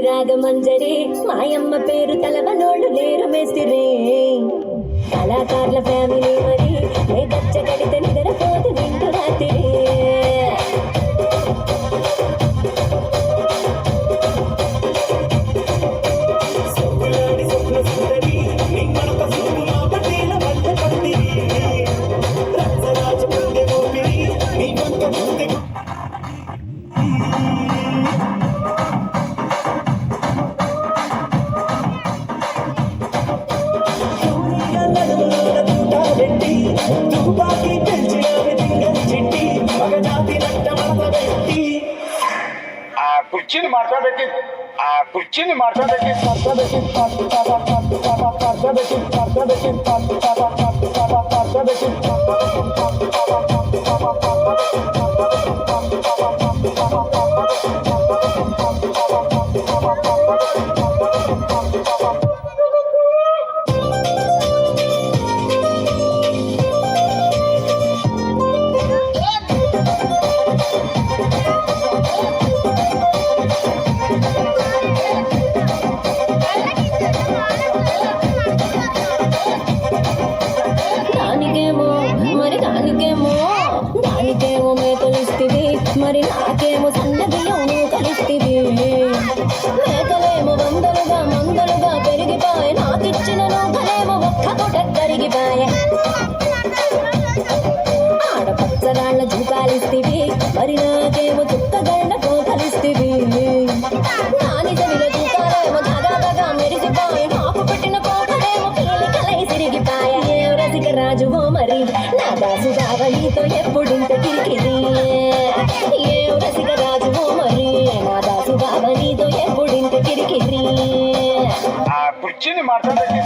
రాగమంజరి మాయమ్మ పేరు తలవనోళ్ళు లేరు మేస్తిరి కళాకారుల ఫ్యామిలీ మరి ఏ గచ్చ కడితే నిద్రపోతు నిండు రాత్రి కుర్చీని మాట్లాడబెట్టి కుర్చీని మాట్లాడబెట్టి దానికేమో మేకలిస్తివి మరి నాకేమో సన్న బియ్యం కలిస్తివి మేకలేమో మందలుగా పెరిగిపాయే నాకిచ్చిన నూకలేమో ఒక్క పూట కరిగిపాయే ఆడపచ్చరాళ్ళ జూకాలిస్తివి మరి నాకేమో చుక్కగళ్ళ పోకలిస్తివి నా నిజమిల జూకాలేమో దగా మెరిసిపాయే నాకు పెట్టిన పోకలేమో పీలికలై సిరిగిపాయే ఏ రసిక రాజువో మరి నా దాసు దావళితో ఎప్పుడింత కిరికిరి ఏ రసిక రాజువో మరి నా దాసు దావళితో ఎప్పుడింత కిరికిరి కుర్చీని మాట్లాడబెట్టి